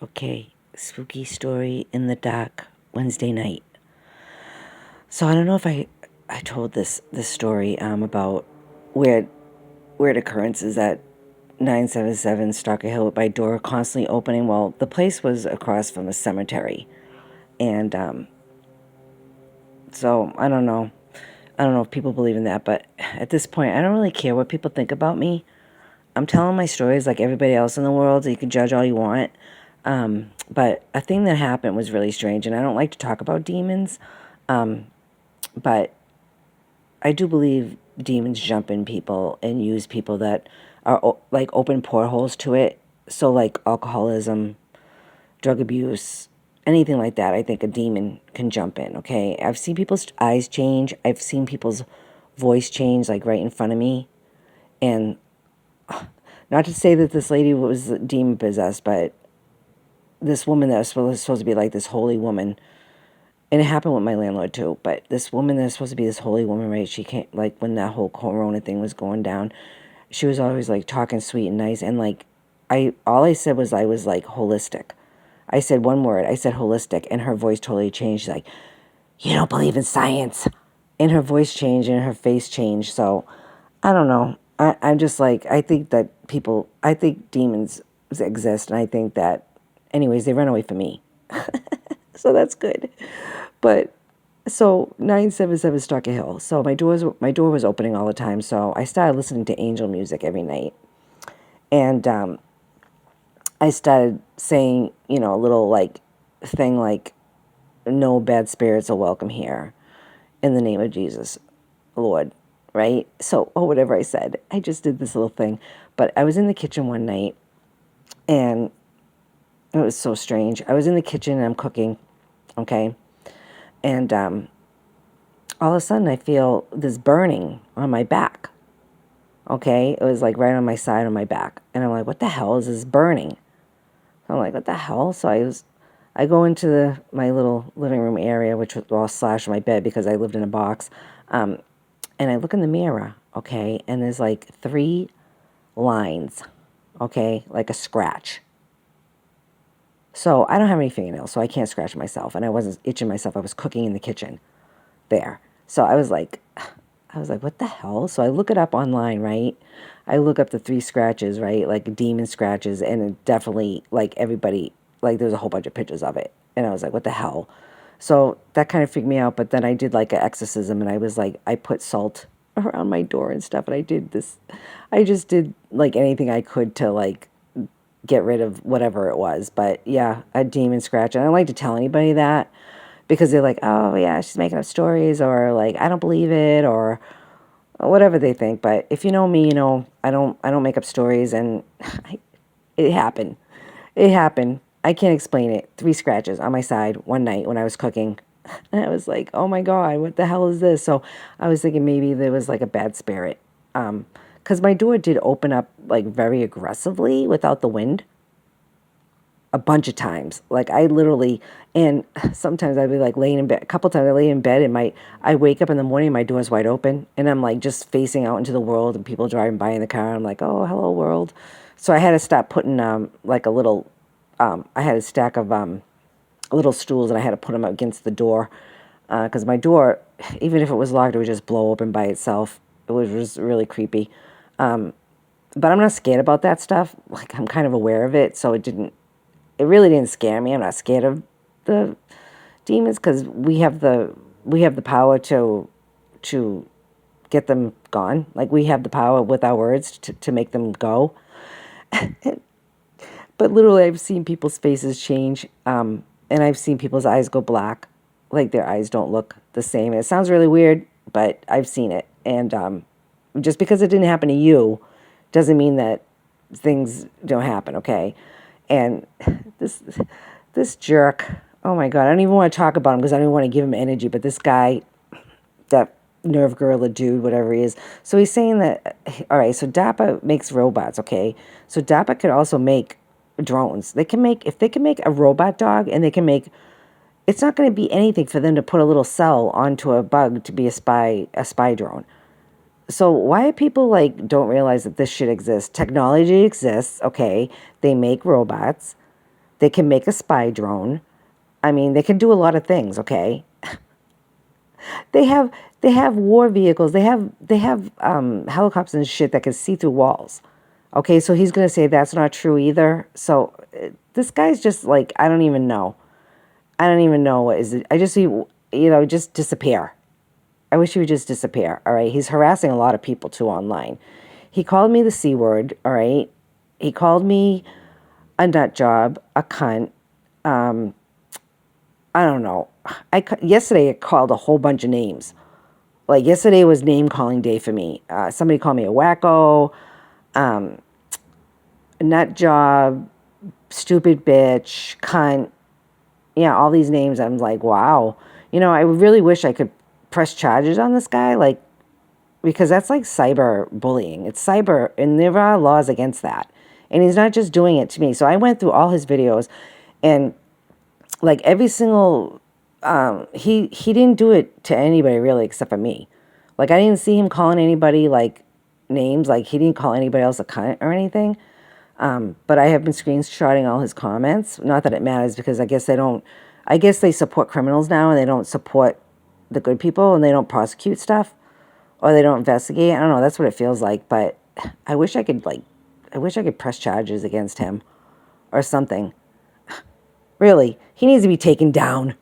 Okay, spooky story in the dark Wednesday night. So I don't know if I told this story about weird occurrences at 977 Stalker Hill with my door constantly opening. Well, the place was across from a cemetery, and so I don't know. I don't know if people believe in that, but at this point, I don't really care what people think about me. I'm telling my stories like everybody else in the world. So you can judge all you want. But a thing that happened was really strange, and I don't like to talk about demons, but I do believe demons jump in people and use people that are like open portholes to it. So like alcoholism, drug abuse, anything like that. I think a demon can jump in. Okay, I've seen people's eyes change. I've seen people's voice change, like right in front of me, and not to say that this lady was demon possessed, but this woman that was supposed to be like this holy woman, and it happened with my landlord too, but this woman that's supposed to be this holy woman, right, she can't, like, when that whole corona thing was going down, she was always like talking sweet and nice, and like all I said was I was like holistic. I said one word, I said holistic, and her voice totally changed. She's like, you don't believe in science. And her voice changed and her face changed. So I don't know. I'm just like, I think demons exist, and I think that, anyways, they run away from me. So that's good. But so 977 Stalker Hill. So my door was opening all the time. So I started listening to angel music every night, and I started saying, a little like thing like, "No bad spirits are welcome here, in the name of Jesus, Lord." Right? So, or whatever I said. I just did this little thing. But I was in the kitchen one night, and it was so strange. I was in the kitchen and I'm cooking, okay? And all of a sudden I feel this burning on my back, okay? It was like right on my side on my back. And I'm like, what the hell is this burning? I'm like, what the hell? So I go into my little living room area, which was all slash my bed because I lived in a box. And I look in the mirror, okay? And there's like 3 lines, okay? Like a scratch. So I don't have any fingernails, so I can't scratch myself. And I wasn't itching myself. I was cooking in the kitchen there. So I was like, what the hell? So I look it up online, right? I look up the 3 scratches, right? Like demon scratches. And it definitely, like everybody, like there's a whole bunch of pictures of it. And I was like, what the hell? So that kind of freaked me out. But then I did like an exorcism, and I was like, I put salt around my door and stuff. And I just did like anything I could to like get rid of whatever it was. But yeah, a demon scratch. And I don't like to tell anybody that, because they're like, oh yeah, she's making up stories, or like, I don't believe it, or whatever they think. But if you know me, I don't make up stories, and it happened. It happened. I can't explain it. 3 scratches on my side one night when I was cooking. And I was like, oh my God, what the hell is this? So I was thinking maybe there was like a bad spirit. Because my door did open up like very aggressively without the wind a bunch of times. Like I literally, and sometimes I'd be like laying in bed. A couple times I lay in bed and I wake up in the morning, my door's wide open, and I'm like just facing out into the world, and people driving by in the car. And I'm like, oh, hello world. So I had to stop putting like a little, I had a stack of little stools, and I had to put them against the door, because my door, even if it was locked, it would just blow open by itself. It was just really creepy. But I'm not scared about that stuff. Like I'm kind of aware of it, so it really didn't scare me. I'm not scared of the demons, because we have the power to get them gone. Like we have the power with our words to make them go. But literally, I've seen people's faces change, and I've seen people's eyes go black, like their eyes don't look the same. And it sounds really weird, but I've seen it. And just because it didn't happen to you doesn't mean that things don't happen, okay? And this this jerk, oh my God, I don't even want to talk about him because I don't want to give him energy. But this guy, that nerve gorilla dude, whatever he is. So he's saying that, all right, so DAPA makes robots, okay? So DAPA could also make drones. If they can make a robot dog, and they can make, it's not going to be anything for them to put a little cell onto a bug to be a spy drone. So why people like don't realize that this shit exists? Technology exists, okay? They make robots. They can make a spy drone. I mean, they can do a lot of things, okay? They have war vehicles. They have helicopters and shit that can see through walls. Okay, so he's gonna say that's not true either. So this guy's just like, I don't even know. I don't even know what is it. I just see, just disappear. I wish he would just disappear. All right, he's harassing a lot of people too online. He called me the C word. All right, he called me a nut job, a cunt. I don't know. Yesterday I called a whole bunch of names. Like yesterday was name calling day for me. Somebody called me a wacko, nut job, stupid bitch, cunt. Yeah, all these names. I'm like, wow. I really wish I could press charges on this guy, like, because that's like cyber bullying. It's cyber, and there are laws against that. And he's not just doing it to me. So I went through all his videos, and like every single, he didn't do it to anybody really except for me. Like I didn't see him calling anybody like names. Like he didn't call anybody else a cunt or anything. But I have been screenshotting all his comments. Not that it matters because I guess they don't. I guess they support criminals now and they don't support the good people and they don't prosecute stuff or they don't investigate. I don't know. That's what it feels like. But I wish I could press charges against him or something. Really, he needs to be taken down.